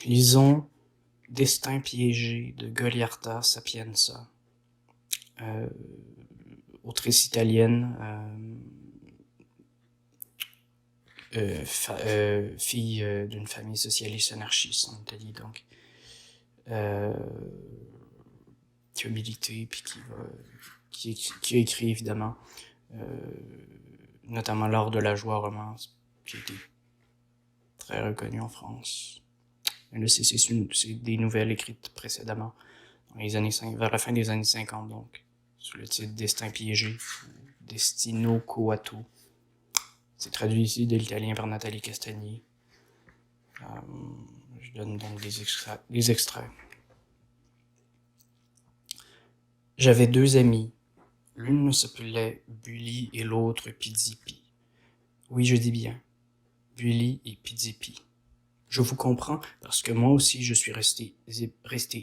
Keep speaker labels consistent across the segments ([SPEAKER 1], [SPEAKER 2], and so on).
[SPEAKER 1] Lisons Destin piégé de Goliarda Sapienza, autrice italienne, fille d'une famille socialiste anarchiste en Italie, donc, qui a milité, puis qui a écrit évidemment, notamment lors de la Joie romance, qui a été très reconnue en France. Mais là, c'est des nouvelles écrites précédemment, dans les années vers la fin des années 50, donc, sous le titre Destin piégé, ou Destino coato. C'est traduit ici de l'italien par Nathalie Castagni. Je donne donc des extraits. J'avais deux amis. L'une s'appelait Bully et l'autre Pizzipi. Oui, je dis bien, Bully et Pizzipi. Je vous comprends, parce que moi aussi je suis resté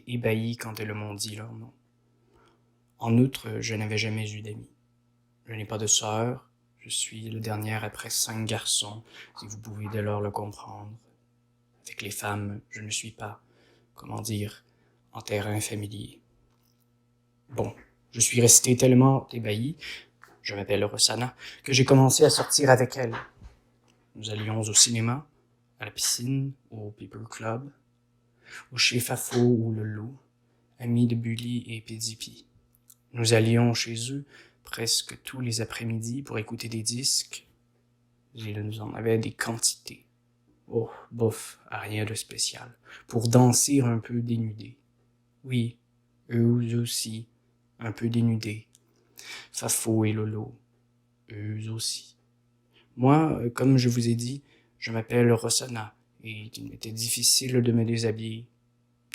[SPEAKER 1] ébahi quand elles m'ont dit leur nom. En outre, je n'avais jamais eu d'amis. Je n'ai pas de sœur, je suis le dernier après 5 garçons, si vous pouvez dès lors le comprendre. Avec les femmes, je ne suis pas, comment dire, en terrain familier. Bon, je suis resté tellement ébahi, je m'appelle Rosanna, que j'ai commencé à sortir avec elle. Nous allions au cinéma, à la piscine, au People Club, au chez Fafo ou le Loup, amis de Bully et Pizzipi. Nous allions chez eux presque tous les après-midi pour écouter des disques. Ils nous en avaient des quantités. Oh, bof, rien de spécial. Pour danser un peu dénudés. Oui, eux aussi, un peu dénudés. Fafo et Lolo, eux aussi. Moi, comme je vous ai dit, je m'appelle Rosanna, et il m'était difficile de me déshabiller,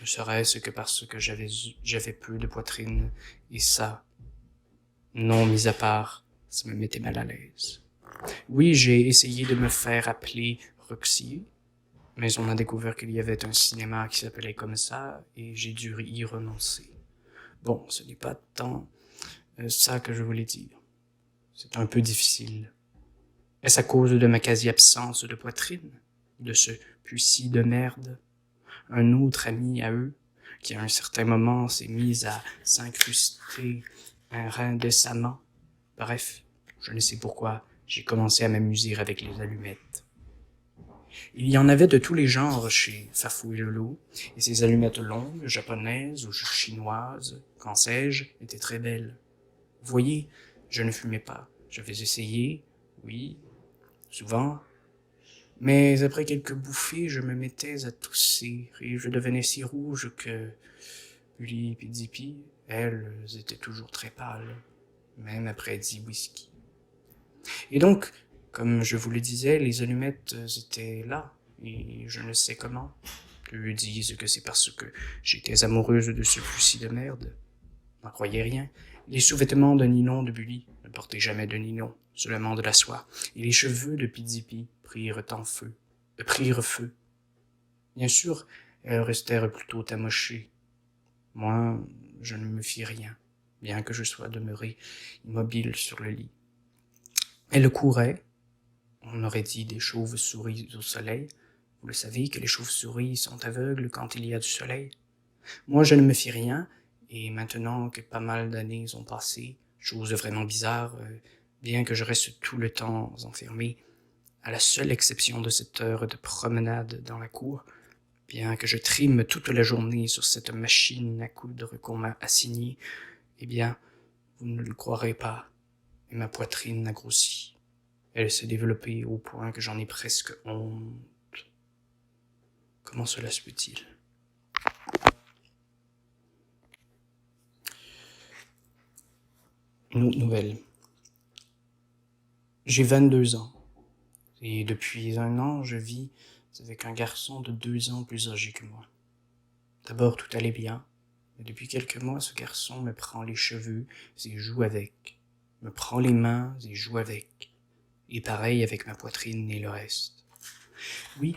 [SPEAKER 1] ne serait-ce que parce que j'avais peu de poitrine, et ça, non mis à part, ça me mettait mal à l'aise. Oui, j'ai essayé de me faire appeler Roxy, mais on a découvert qu'il y avait un cinéma qui s'appelait comme ça, et j'ai dû y renoncer. Bon, ce n'est pas tant ça que je voulais dire. C'est un peu difficile. Est-ce à cause de ma quasi-absence de poitrine, de ce pucy de merde? Un autre ami à eux, qui à un certain moment s'est mis à s'incruster un rein décemment. Bref, je ne sais pourquoi, j'ai commencé à m'amuser avec les allumettes. Il y en avait de tous les genres chez Fafou et Lolo, et ces allumettes longues, japonaises ou chinoises, qu'en sais-je, étaient très belles. Vous voyez, je ne fumais pas. J'avais essayé, oui, souvent, mais après quelques bouffées, je me mettais à tousser, et je devenais si rouge que Bully et Pizzipi, elles, étaient toujours très pâles, même après 10 whisky. Et donc, comme je vous le disais, les allumettes étaient là, et je ne sais comment. Eux disent que c'est parce que j'étais amoureuse de ce pucy de merde. N'en croyez rien. Les sous-vêtements de Ninon de Bully ne portaient jamais de Ninon, seulement de la soie, et les cheveux de Pizzipi prirent feu. Bien sûr, elles restèrent plutôt amochées. Moi, je ne me fis rien, bien que je sois demeuré immobile sur le lit. Elle courait, on aurait dit des chauves-souris au soleil. Vous le savez que les chauves-souris sont aveugles quand il y a du soleil. Moi, je ne me fis rien, et maintenant que pas mal d'années ont passé, chose vraiment bizarre, bien que je reste tout le temps enfermé, à la seule exception de cette heure de promenade dans la cour, bien que je trime toute la journée sur cette machine à coudre qu'on m'a assignée, eh bien, vous ne le croirez pas, mais ma poitrine a grossi. Elle s'est développée au point que j'en ai presque honte. Comment cela se peut-il? Une autre nouvelle. J'ai 22 ans, et depuis 1 an, je vis avec un garçon de 2 ans plus âgé que moi. D'abord, tout allait bien, mais depuis quelques mois, ce garçon me prend les cheveux et joue avec, me prend les mains et joue avec, et pareil avec ma poitrine et le reste. Oui,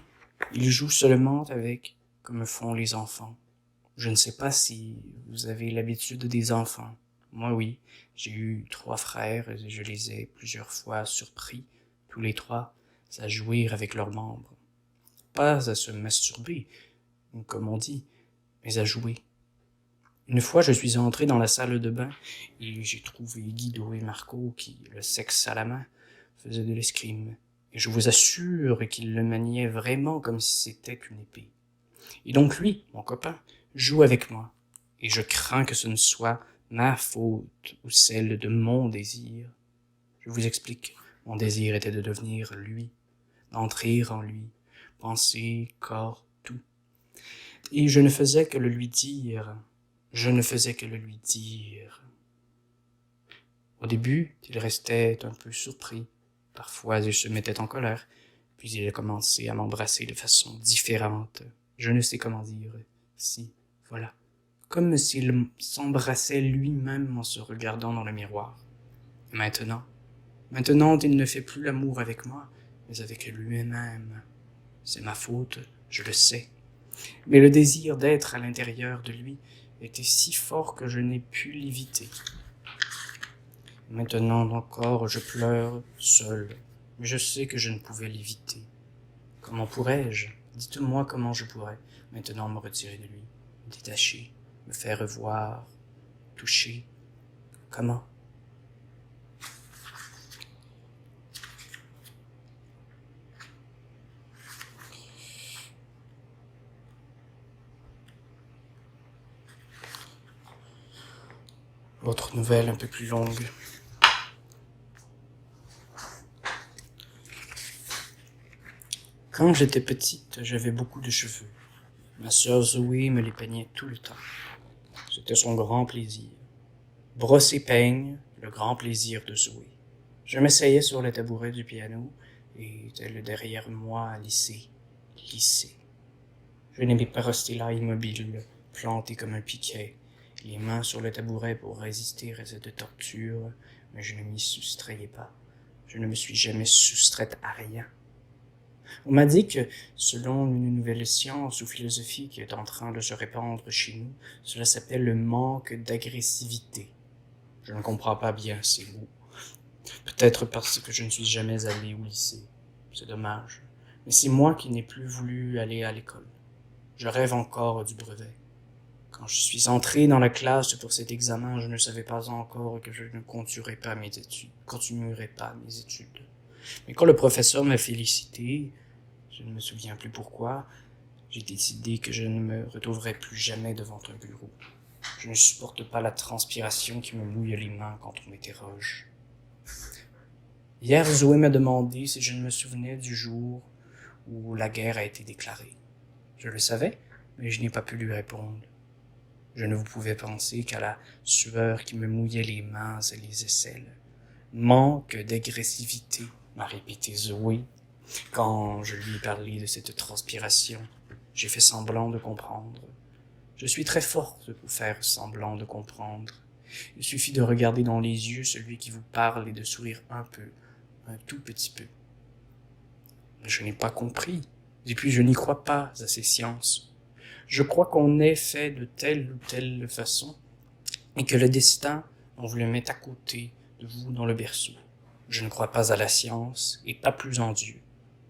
[SPEAKER 1] il joue seulement avec, comme font les enfants. Je ne sais pas si vous avez l'habitude des enfants. Moi, oui, j'ai eu 3 frères et je les ai plusieurs fois surpris, tous les 3, à jouir avec leurs membres. Pas à se masturber, comme on dit, mais à jouer. Une fois, je suis entré dans la salle de bain et j'ai trouvé Guido et Marco qui, le sexe à la main, faisaient de l'escrime. Et je vous assure qu'ils le maniaient vraiment comme si c'était une épée. Et donc lui, mon copain, joue avec moi. Et je crains que ce ne soit ma faute ou celle de mon désir. Je vous explique. Mon désir était de devenir lui, d'entrer en lui, pensée, corps, tout. Et je ne faisais que le lui dire. Je ne faisais que le lui dire. Au début, il restait un peu surpris. Parfois, il se mettait en colère. Puis il a commencé à m'embrasser de façon différente. Je ne sais comment dire. Si, voilà. Comme s'il s'embrassait lui-même en se regardant dans le miroir. Et maintenant, il ne fait plus l'amour avec moi, mais avec lui-même. C'est ma faute, je le sais. Mais le désir d'être à l'intérieur de lui était si fort que je n'ai pu l'éviter. Maintenant encore, je pleure seul, mais je sais que je ne pouvais l'éviter. Comment pourrais-je? Dites-moi comment je pourrais maintenant me retirer de lui, me détacher, me faire revoir, toucher. Comment? Autre nouvelle un peu plus longue. Quand j'étais petite, j'avais beaucoup de cheveux. Ma sœur Zoé me les peignait tout le temps. C'était son grand plaisir. Brosse et peigne, le grand plaisir de Zoé. Je m'asseyais sur le tabouret du piano et elle derrière moi lissait. Je n'aimais pas rester là immobile, planté comme un piquet, les mains sur le tabouret pour résister à cette torture, mais je ne m'y soustrayais pas. Je ne me suis jamais soustraite à rien. On m'a dit que, selon une nouvelle science ou philosophie qui est en train de se répandre chez nous, cela s'appelle le manque d'agressivité. Je ne comprends pas bien ces mots. Peut-être parce que je ne suis jamais allé au lycée. C'est dommage. Mais c'est moi qui n'ai plus voulu aller à l'école. Je rêve encore du brevet. Quand je suis entré dans la classe pour cet examen, je ne savais pas encore que je ne continuerais pas mes études. Mais quand le professeur m'a félicité, je ne me souviens plus pourquoi, j'ai décidé que je ne me retrouverais plus jamais devant un bureau. Je ne supporte pas la transpiration qui me mouille les mains quand on m'interroge. Hier, Zoé m'a demandé si je ne me souvenais du jour où la guerre a été déclarée. Je le savais, mais je n'ai pas pu lui répondre. Je ne vous pouvais penser qu'à la sueur qui me mouillait les mains et les aisselles. Manque d'agressivité, m'a répété Zoé, quand je lui ai parlé de cette transpiration. J'ai fait semblant de comprendre. Je suis très forte pour faire semblant de comprendre. Il suffit de regarder dans les yeux celui qui vous parle et de sourire un peu, un tout petit peu. Je n'ai pas compris, et puis je n'y crois pas à ces sciences. Je crois qu'on est fait de telle ou telle façon, et que le destin, on vous le met à côté de vous dans le berceau. Je ne crois pas à la science, et pas plus en Dieu.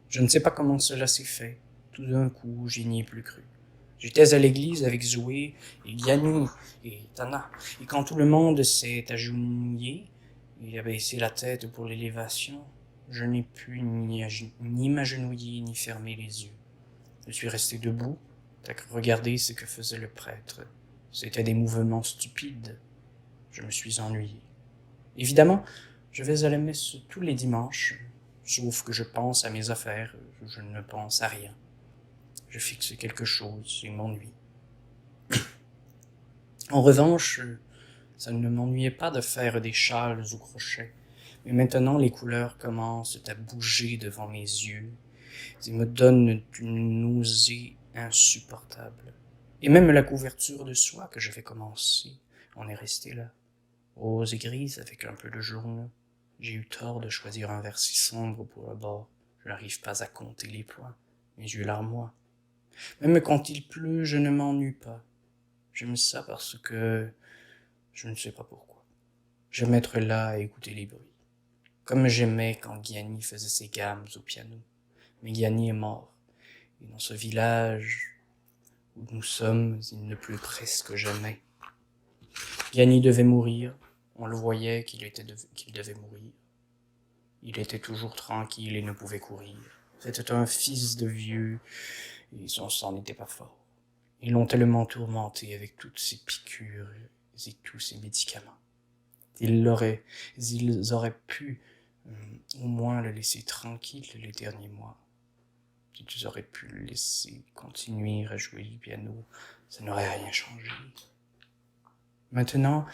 [SPEAKER 1] Je ne sais pas comment cela s'est fait. Tout d'un coup, je n'y ai plus cru. J'étais à l'église avec Zoé, et Yanni, et Tana, et quand tout le monde s'est agenouillé, et a baissé la tête pour l'élévation, je n'ai pu ni m'agenouiller, ni fermer les yeux. Je suis resté debout, à regarder ce que faisait le prêtre. C'étaient des mouvements stupides. Je me suis ennuyé. Évidemment, je vais à la messe tous les dimanches, sauf que je pense à mes affaires, je ne pense à rien. Je fixe quelque chose et m'ennuie. En revanche, ça ne m'ennuyait pas de faire des châles au crochet, mais maintenant les couleurs commencent à bouger devant mes yeux et me donnent une nausée insupportable. Et même la couverture de soie que j'avais commencé, on est resté là, rose et grise avec un peu de jaune. J'ai eu tort de choisir un vert si sombre pour le bord. Je n'arrive pas à compter les points. Mes yeux larmoient. Même quand il pleut, je ne m'ennuie pas. J'aime ça parce que je ne sais pas pourquoi. J'aime être là et écouter les bruits. Comme j'aimais quand Gianni faisait ses gammes au piano. Mais Gianni est mort. Et dans ce village Où nous sommes, il ne pleut presque jamais. Yanni devait mourir. On le voyait qu'il devait mourir. Il était toujours tranquille et ne pouvait courir. C'était un fils de vieux, et son sang n'était pas fort. Ils l'ont tellement tourmenté avec toutes ces piqûres et tous ces médicaments. Ils auraient pu au moins le laisser tranquille les derniers mois. Ils auraient pu le laisser continuer à jouer du piano, ça n'aurait rien changé. Maintenant,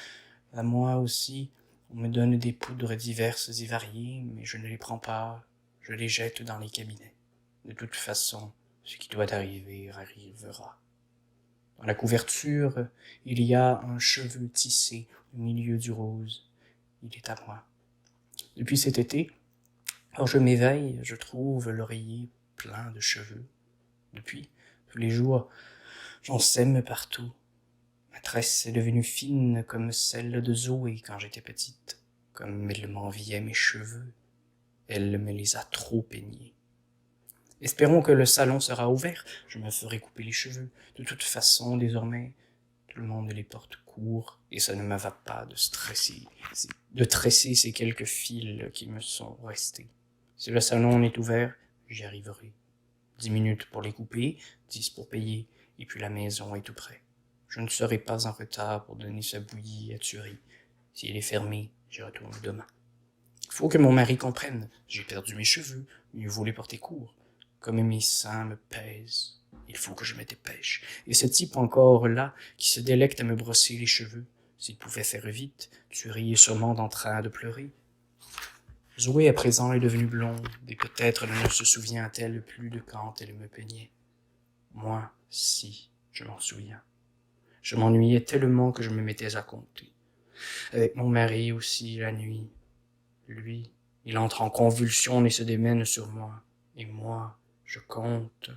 [SPEAKER 1] à moi aussi, on me donne des poudres diverses et variées, mais je ne les prends pas, je les jette dans les cabinets. De toute façon, ce qui doit arriver arrivera. Dans la couverture, il y a un cheveu tissé au milieu du rose. Il est à moi. Depuis cet été, quand je m'éveille, je trouve l'oreiller plein de cheveux. Depuis, tous les jours, j'en sème partout. Ma tresse est devenue fine comme celle de Zoé quand j'étais petite. Comme elle m'enviait mes cheveux, elle me les a trop peignés. Espérons que le salon sera ouvert, je me ferai couper les cheveux. De toute façon, désormais, tout le monde les porte courts, et ça ne me va pas de tresser ces quelques fils qui me sont restés. Si le salon est ouvert, j'y arriverai. 10 minutes pour les couper, 10 pour payer, et puis la maison est tout près. Je ne serai pas en retard pour donner sa bouillie à Thury. Si elle est fermée, j'y retourne demain. Il faut que mon mari comprenne. J'ai perdu mes cheveux, mieux vaut les porter courts. Comme mes seins me pèsent, il faut que je me dépêche. Et ce type encore là, qui se délecte à me brosser les cheveux, s'il pouvait faire vite, Thury est sûrement en train de pleurer. Zoé à présent est devenue blonde, et peut-être ne se souvient-elle plus de quand elle me peignait. Moi, si, je m'en souviens. Je m'ennuyais tellement que je me mettais à compter. Avec mon mari aussi, la nuit. Lui, il entre en convulsion et se démène sur moi. Et moi, je compte.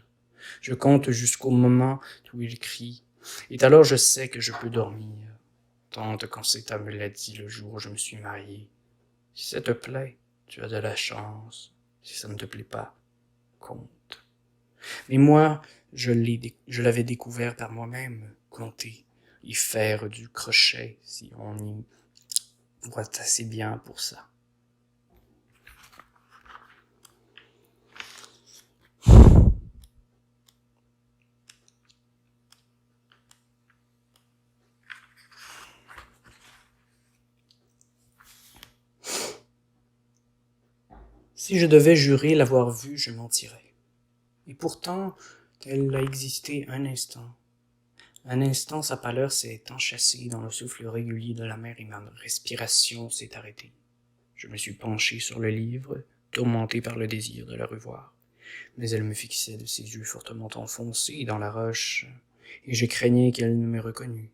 [SPEAKER 1] Je compte jusqu'au moment où il crie. Et alors je sais que je peux dormir. Tante Concetta me l'a dit le jour où je me suis marié. Si ça te plaît, tu as de la chance. Si ça ne te plaît pas, compte. Mais moi, je l'avais découvert par moi-même, compter et faire du crochet, si on y voit assez bien pour ça. Si je devais jurer l'avoir vue, je mentirais. Et pourtant, elle a existé un instant. Un instant, sa pâleur s'est enchâssée dans le souffle régulier de la mer et ma respiration s'est arrêtée. Je me suis penché sur le livre, tourmenté par le désir de la revoir. Mais elle me fixait de ses yeux fortement enfoncés dans la roche, et je craignais qu'elle ne me reconnût.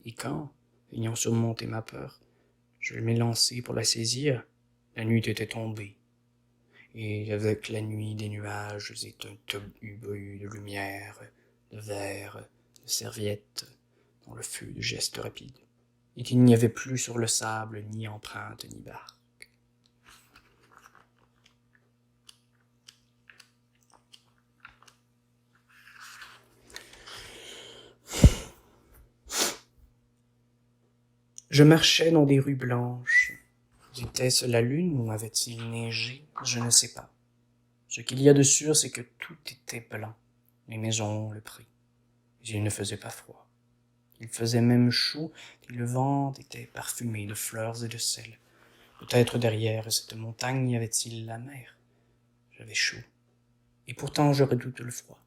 [SPEAKER 1] Et quand, ayant surmonté ma peur, je m'élançai pour la saisir, la nuit était tombée. Et avec la nuit des nuages et un tohu-bohu de lumière, de verre, de serviettes, dans le feu de gestes rapides, et qu'il n'y avait plus sur le sable ni empreinte ni barque. Je marchais dans des rues blanches. Était-ce la lune ou avait-il neigé? Je ne sais pas. Ce qu'il y a de sûr, c'est que tout était blanc. Les maisons, le pré. Mais il ne faisait pas froid. Il faisait même chaud et le vent était parfumé de fleurs et de sel. Peut-être derrière cette montagne y avait-il la mer. J'avais chaud. Et pourtant je redoute le froid.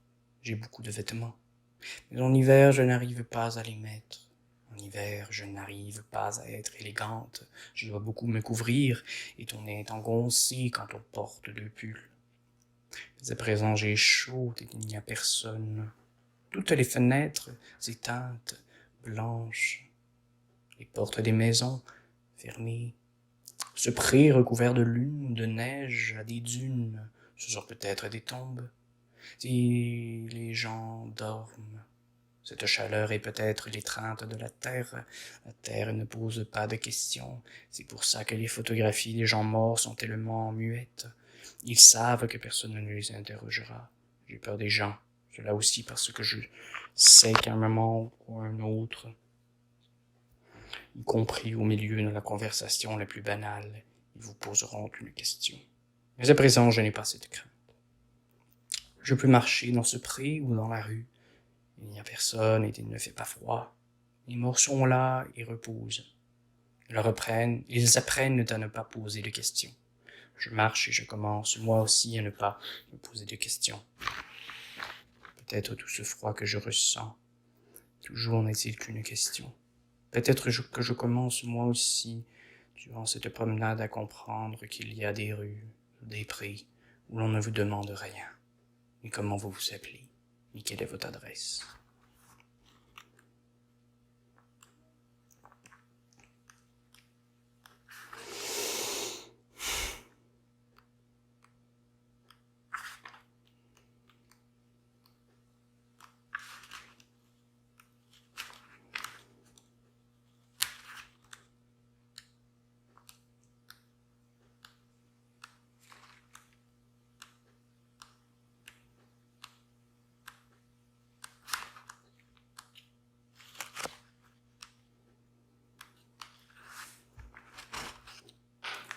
[SPEAKER 1] J'ai beaucoup de vêtements. Mais en hiver, je n'arrive pas à les mettre. En hiver, je n'arrive pas à être élégante. Je dois beaucoup me couvrir, et on est engoncé quand on porte 2 pulls. Mais à présent, j'ai chaud et il n'y a personne. Toutes les fenêtres éteintes, blanches. Les portes des maisons fermées. Ce pré recouvert de lune, de neige, à des dunes. Ce sont peut-être des tombes. Et les gens dorment. Cette chaleur est peut-être l'étreinte de la terre. La terre ne pose pas de questions. C'est pour ça que les photographies des gens morts sont tellement muettes. Ils savent que personne ne les interrogera. J'ai peur des gens. Cela aussi parce que je sais qu'à un moment ou à un autre, y compris au milieu de la conversation la plus banale, ils vous poseront une question. Mais à présent, je n'ai pas cette crainte. Je peux marcher dans ce pré ou dans la rue. Il n'y a personne et il ne fait pas froid. Les morts sont là et reposent. Ils apprennent à ne pas poser de questions. Je marche et je commence moi aussi à ne pas me poser de questions. Peut-être tout ce froid que je ressens, toujours n'est-il qu'une question. Peut-être que je commence moi aussi, durant cette promenade, à comprendre qu'il y a des rues, des prés, où l'on ne vous demande rien, ni comment vous vous appelez, ni quelle est votre adresse.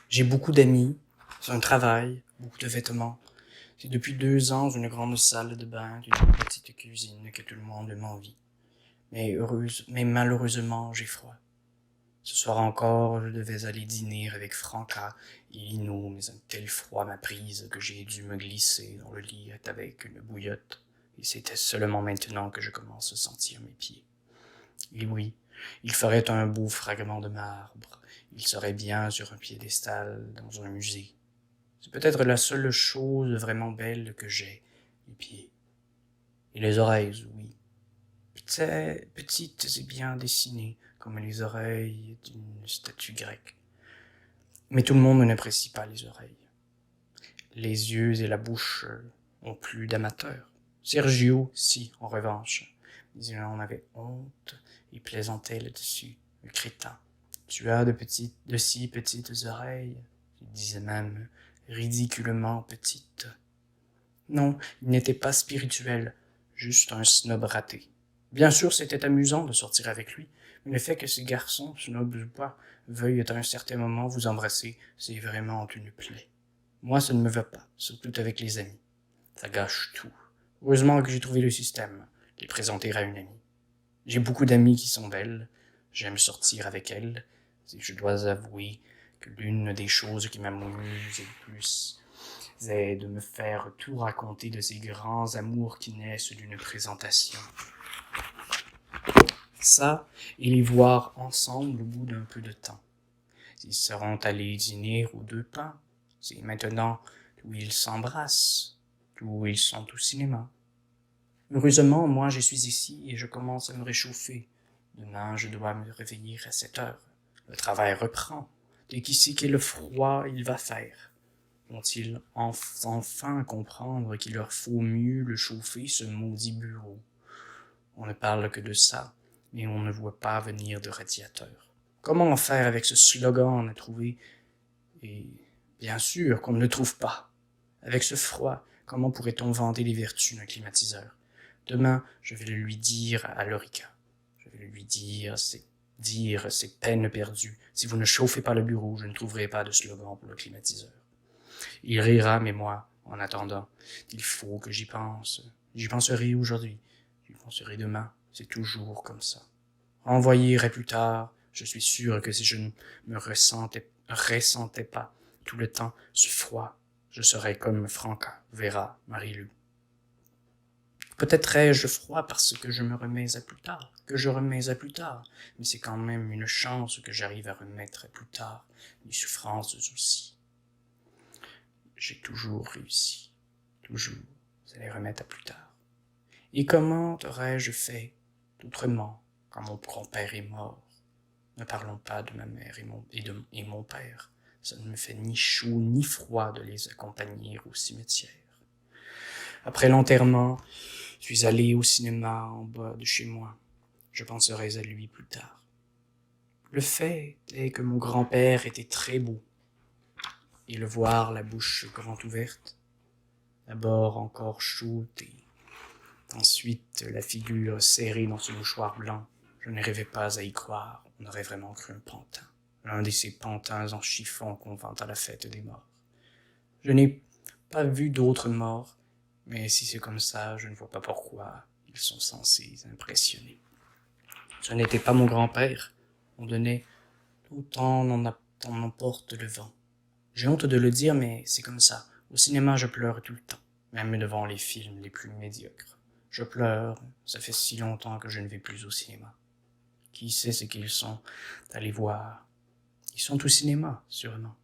[SPEAKER 1] J'ai beaucoup d'amis, un travail, beaucoup de vêtements. C'est depuis 2 ans une grande salle de bain, une petite cuisine que tout le monde m'envie. Mais malheureusement, j'ai froid. Ce soir encore, je devais aller dîner avec Franca et Lino, mais un tel froid m'a prise que j'ai dû me glisser dans le lit avec une bouillotte, et c'était seulement maintenant que je commence à sentir mes pieds. Et oui, il ferait un beau fragment de marbre, il serait bien sur un piédestal dans un musée. C'est peut-être la seule chose vraiment belle que j'ai, les pieds. Et les oreilles, oui. Petites et bien dessinées, comme les oreilles d'une statue grecque. Mais tout le monde n'apprécie pas les oreilles. Les yeux et la bouche ont plus d'amateurs. Sergio, si, en revanche. Mais il en avait honte et plaisantait là-dessus, le crétin. Tu as de si petites oreilles, il disait même ridiculement petites. Non, il n'était pas spirituel, juste un snob raté. Bien sûr, c'était amusant de sortir avec lui, mais le fait que ces garçons, snobs ou pas, veuillent à un certain moment vous embrasser, c'est vraiment une plaie. Moi, ça ne me va pas, surtout avec les amis. Ça gâche tout. Heureusement que j'ai trouvé le système, les présenter à une amie. J'ai beaucoup d'amies qui sont belles, j'aime sortir avec elles, et je dois avouer que l'une des choses qui m'amuse le plus, c'est de me faire tout raconter de ces grands amours qui naissent d'une présentation. Ça, et les voir ensemble au bout d'un peu de temps. Ils seront allés dîner aux 2 pains. C'est maintenant où ils s'embrassent, où ils sont au cinéma. Heureusement, moi, je suis ici et je commence à me réchauffer. Demain, je dois me réveiller à 7 heures. Le travail reprend. Et qui sait quel froid il va faire? Vont-ils enfin comprendre qu'il leur faut mieux le chauffer, ce maudit bureau? On ne parle que de ça, mais on ne voit pas venir de radiateur. Comment en faire avec ce slogan à trouver? Et bien sûr qu'on ne le trouve pas. Avec ce froid, comment pourrait-on vanter les vertus d'un climatiseur? Demain, je vais le lui dire à Lorica. Je vais lui dire c'est peine perdue. Si vous ne chauffez pas le bureau, je ne trouverai pas de slogan pour le climatiseur. Il rira, mais moi, en attendant, il faut que j'y pense. J'y penserai aujourd'hui, j'y penserai demain, c'est toujours comme ça. Renvoyerai plus tard, je suis sûr que si je ne me ressentais pas tout le temps ce froid, je serais comme Franca, Vera, Marie-Lou. Peut-être ai-je froid parce que je remets à plus tard, mais c'est quand même une chance que j'arrive à remettre à plus tard mes souffrances aussi. J'ai toujours réussi, toujours, à les remettre à plus tard. Et comment aurais-je fait autrement quand mon grand-père est mort? Ne parlons pas de ma mère et mon père. Ça ne me fait ni chaud ni froid de les accompagner au cimetière. Après l'enterrement, je suis allé au cinéma en bas de chez moi. Je penserai à lui plus tard. Le fait est que mon grand-père était très beau. Et le voir la bouche grande ouverte, d'abord encore chaude et Ensuite, la figure serrée dans ce mouchoir blanc. Je ne rêvais pas à y croire. On aurait vraiment cru un pantin. L'un de ces pantins en chiffon qu'on vend à la fête des morts. Je n'ai pas vu d'autres morts, mais si c'est comme ça, je ne vois pas pourquoi ils sont censés impressionner. Ce n'était pas mon grand-père. On donnait autant on emporte le vent. J'ai honte de le dire, mais c'est comme ça. Au cinéma, je pleure tout le temps, même devant les films les plus médiocres. Je pleure, ça fait si longtemps que je ne vais plus au cinéma. Qui sait ce qu'ils sont allés voir? Ils sont au cinéma, sûrement.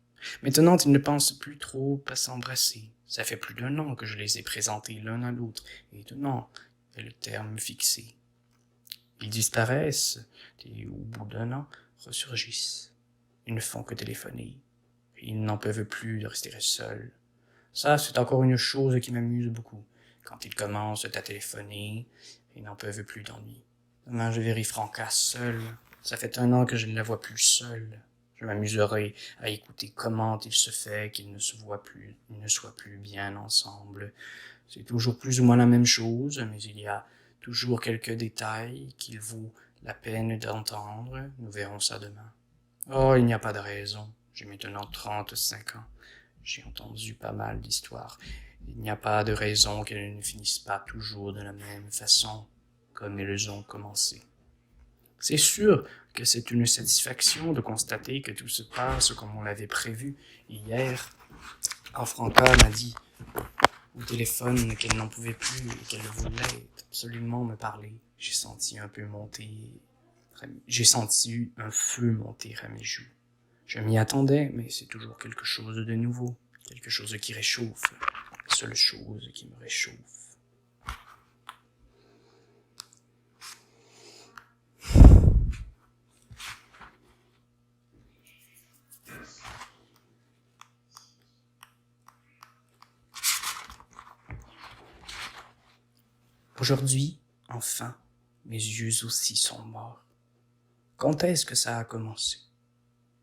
[SPEAKER 1] Maintenant, ils ne pensent plus trop à s'embrasser. Ça fait plus d'1 an que je les ai présentés l'un à l'autre, et 1 an est le terme fixé. Ils disparaissent, et au bout d'1 an, ressurgissent. Ils ne font que téléphoner. Ils n'en peuvent plus de rester seuls. Ça, c'est encore une chose qui m'amuse beaucoup. Quand ils commencent à téléphoner, ils n'en peuvent plus d'ennui. Demain, je verrai Franca seule. Ça fait 1 an que je ne la vois plus seule. Je m'amuserai à écouter comment il se fait qu'ils ne soient plus bien ensemble. C'est toujours plus ou moins la même chose, mais il y a toujours quelques détails qu'il vaut la peine d'entendre. Nous verrons ça demain. Oh, il n'y a pas de raison. J'ai maintenant 35 ans. J'ai entendu pas mal d'histoires. Il n'y a pas de raison qu'elles ne finissent pas toujours de la même façon, comme elles ont commencé. C'est sûr que c'est une satisfaction de constater que tout se passe comme on l'avait prévu. Hier, quand Franca m'a dit au téléphone qu'elle n'en pouvait plus et qu'elle voulait absolument me parler, j'ai senti un feu monter à mes joues. Je m'y attendais, mais c'est toujours quelque chose de nouveau, quelque chose qui réchauffe, la seule chose qui me réchauffe. Aujourd'hui, enfin, mes yeux aussi sont morts. Quand est-ce que ça a commencé?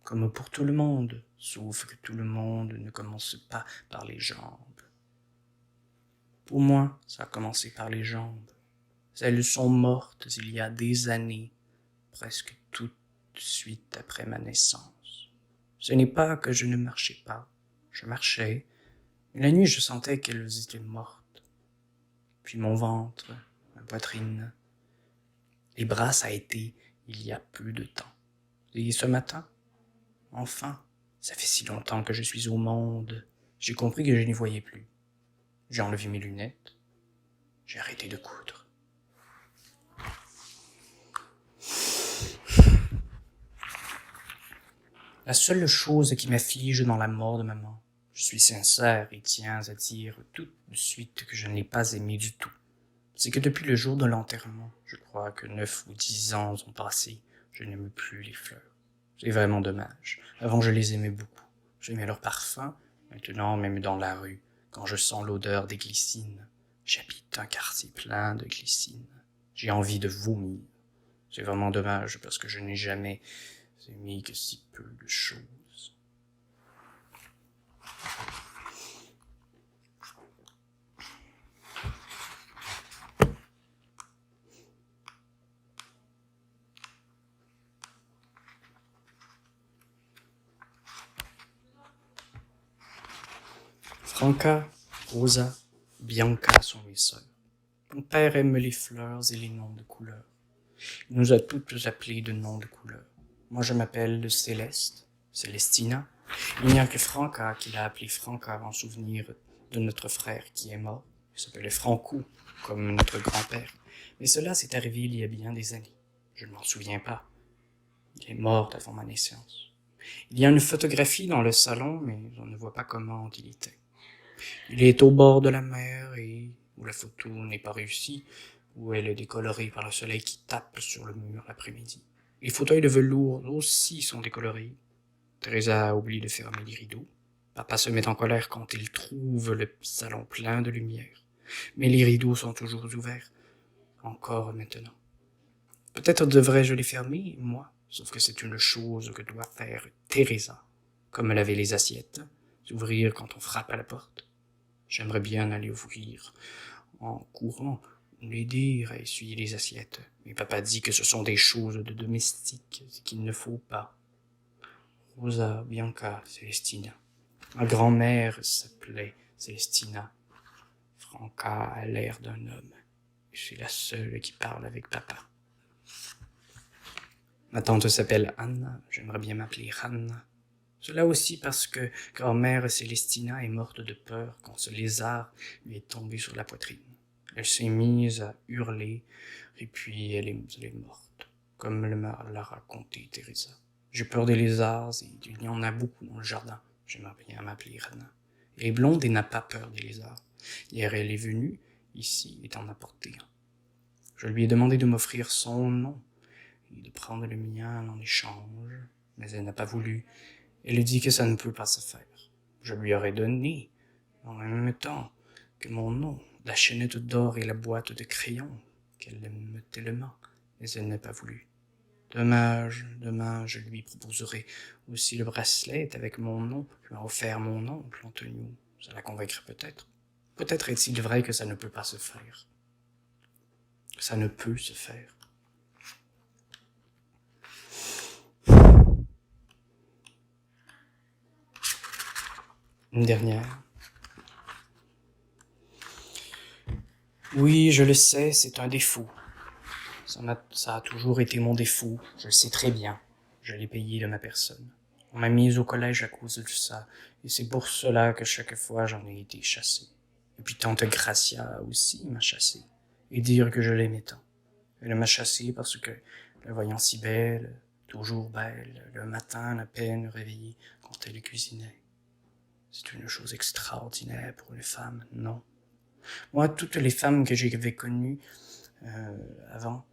[SPEAKER 1] Comme pour tout le monde, sauf que tout le monde ne commence pas par les jambes. Pour moi, ça a commencé par les jambes. Elles sont mortes il y a des années, presque tout de suite après ma naissance. Ce n'est pas que je ne marchais pas, je marchais, mais la nuit je sentais qu'elles étaient mortes. Puis mon ventre, ma poitrine, les bras ça a été il y a peu de temps. Et ce matin, enfin, ça fait si longtemps que je suis au monde, j'ai compris que je n'y voyais plus. J'ai enlevé mes lunettes, j'ai arrêté de coudre. La seule chose qui m'afflige dans la mort de maman, je suis sincère et tiens à dire tout de suite que je ne l'ai pas aimée du tout, c'est que depuis le jour de l'enterrement, je crois que 9 ou 10 ans ont passé, je n'aime plus les fleurs. C'est vraiment dommage. Avant, je les aimais beaucoup. J'aimais leur parfum. Maintenant, même dans la rue, quand je sens l'odeur des glycines, j'habite un quartier plein de glycines. J'ai envie de vomir. C'est vraiment dommage parce que je n'ai jamais aimé que si peu de choses. Franca, Rosa, Bianca sont mes sœurs. Mon père aime les fleurs et les noms de couleurs. Il nous a toutes appelés de noms de couleurs. Moi, je m'appelle Céleste, Célestina. Il n'y a que Franca qui l'a appelé Franca en souvenir de notre frère qui est mort. Il s'appelait Franco, comme notre grand-père. Mais cela s'est arrivé il y a bien des années. Je ne m'en souviens pas. Il est mort avant ma naissance. Il y a une photographie dans le salon, mais on ne voit pas comment il était. Il est au bord de la mer et où la photo n'est pas réussie, où elle est décolorée par le soleil qui tape sur le mur l'après-midi. Les fauteuils de velours aussi sont décolorés. Teresa oublie de fermer les rideaux. Papa se met en colère quand il trouve le salon plein de lumière. Mais les rideaux sont toujours ouverts. Encore maintenant. Peut-être devrais-je les fermer, moi, sauf que c'est une chose que doit faire Teresa, comme laver les assiettes, s'ouvrir quand on frappe à la porte. J'aimerais bien aller ouvrir en courant l'aider à essuyer les assiettes. Mais papa dit que ce sont des choses de domestiques et qu'il ne faut pas. Rosa, Bianca, Célestina. Ma grand-mère s'appelait Célestina. Franca a l'air d'un homme. C'est la seule qui parle avec papa. Ma tante s'appelle Anna. J'aimerais bien m'appeler Anna. Cela aussi parce que grand-mère Célestina est morte de peur quand ce lézard lui est tombé sur la poitrine. Elle s'est mise à hurler et puis elle est morte, comme l'a raconté Teresa. J'ai peur des lézards et il y en a beaucoup dans le jardin. J'aimerais bien m'appeler Anna. Elle est blonde et n'a pas peur des lézards. Hier, elle est venue ici et t'en a porté un. Je lui ai demandé de m'offrir son nom et de prendre le mien en échange, mais elle n'a pas voulu. Elle dit que ça ne peut pas se faire. Je lui aurais donné, en même temps que mon nom, la chaînette d'or et la boîte de crayons qu'elle aime tellement, mais elle n'a pas voulu. Dommage, demain je lui proposerai aussi le bracelet avec mon nom que m'a offert mon oncle Antonio. Ça la convaincrait peut-être. Peut-être est-il vrai que ça ne peut pas se faire. Ça ne peut se faire. Une dernière. Oui, je le sais, c'est un défaut. Ça a toujours été mon défaut, je le sais très bien. Je l'ai payé de ma personne. On m'a mise au collège à cause de ça, et c'est pour cela que chaque fois j'en ai été chassé. Et puis tante Gracia aussi m'a chassé, et dire que je l'aimais tant. Elle m'a chassé parce que, la voyant si belle, toujours belle, le matin à peine réveillée quand elle cuisinait. C'est une chose extraordinaire pour une femme, non? Moi, toutes les femmes que j'avais connues avant,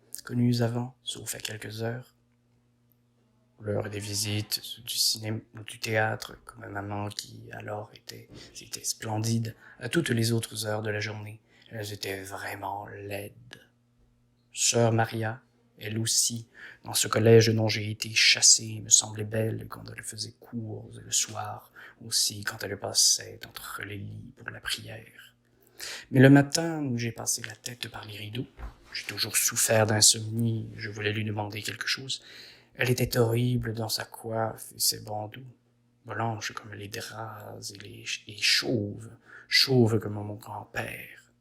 [SPEAKER 1] sauf à quelques heures, l'heure des visites, du cinéma ou du théâtre, comme ma maman qui alors était splendide, à toutes les autres heures de la journée, elles étaient vraiment laides. Sœur Maria, elle aussi, dans ce collège dont j'ai été chassé, me semblait belle quand elle faisait cours le soir, aussi quand elle passait entre les lits pour la prière. Mais le matin où j'ai passé la tête par les rideaux, j'ai toujours souffert d'insomnie, je voulais lui demander quelque chose. Elle était horrible dans sa coiffe et ses bandeaux, blanches comme les draps et chauve comme mon grand-père.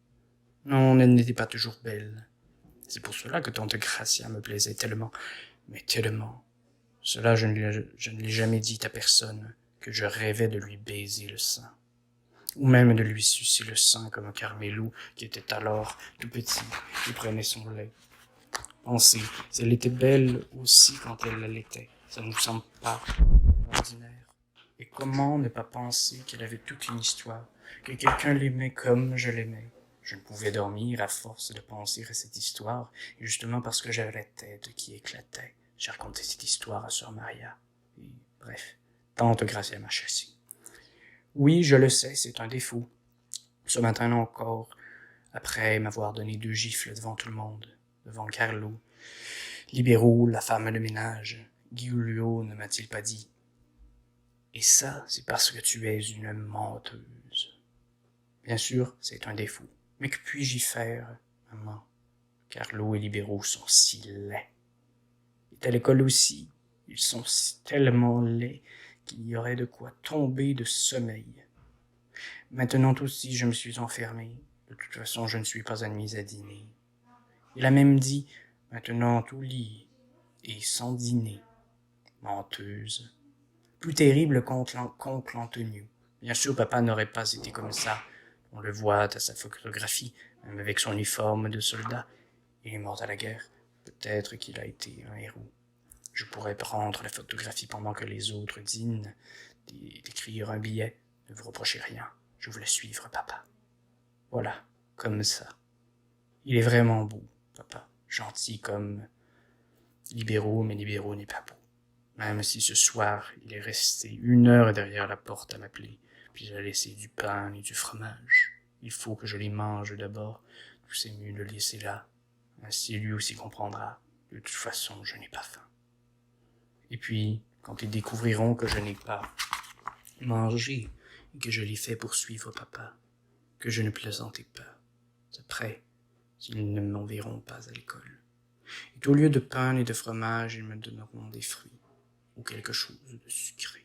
[SPEAKER 1] Non, elle n'était pas toujours belle. C'est pour cela que tante Gracia me plaisait tellement, mais tellement. Cela, je ne l'ai jamais dit à personne, que je rêvais de lui baiser le sein. Ou même de lui sucer le sein comme un Carmelo qui était alors tout petit et prenait son lait. Pensez, si elle était belle aussi quand elle l'allaitait, ça ne nous semble pas ordinaire. Et comment ne pas penser qu'elle avait toute une histoire, que quelqu'un l'aimait comme je l'aimais. Je ne pouvais dormir à force de penser à cette histoire, et justement parce que j'avais la tête qui éclatait, j'ai raconté cette histoire à sœur Maria. Et bref, tante Gracia m'a chassé. Oui, je le sais, c'est un défaut. Ce matin encore, après m'avoir donné 2 gifles devant tout le monde, devant Carlo, Libéraux, la femme de ménage, Giulio ne m'a-t-il pas dit. Et ça, c'est parce que tu es une menteuse. Bien sûr, c'est un défaut. Mais que puis-je y faire, maman? Carlo et Libéraux sont si laids. Et à l'école aussi, ils sont tellement laids qu'il y aurait de quoi tomber de sommeil. Maintenant aussi, je me suis enfermé. De toute façon, je ne suis pas admise à dîner. Il a même dit, maintenant tout lit et sans dîner. Menteuse. Plus terrible qu'oncle Antonio. Bien sûr, papa n'aurait pas été comme ça. On le voit à sa photographie, même avec son uniforme de soldat. Il est mort à la guerre. Peut-être qu'il a été un héros. Je pourrais prendre la photographie pendant que les autres dînent, d'écrire un billet. Ne vous reprochez rien. Je voulais suivre papa. Voilà, comme ça. Il est vraiment beau, papa. Gentil comme Libéraux, mais Libéraux n'est pas beau. Même si ce soir, il est resté 1 heure derrière la porte à m'appeler, puis il a laissé du pain et du fromage. Il faut que je les mange d'abord, tout c'est mieux de le laisser là. Ainsi lui aussi comprendra. De toute façon, je n'ai pas faim. Et puis, quand ils découvriront que je n'ai pas mangé, et que je l'ai fait pour suivre papa, que je ne plaisantais pas, après, qu'ils ne m'enverront pas à l'école, et qu'au lieu de pain et de fromage, ils me donneront des fruits ou quelque chose de sucré.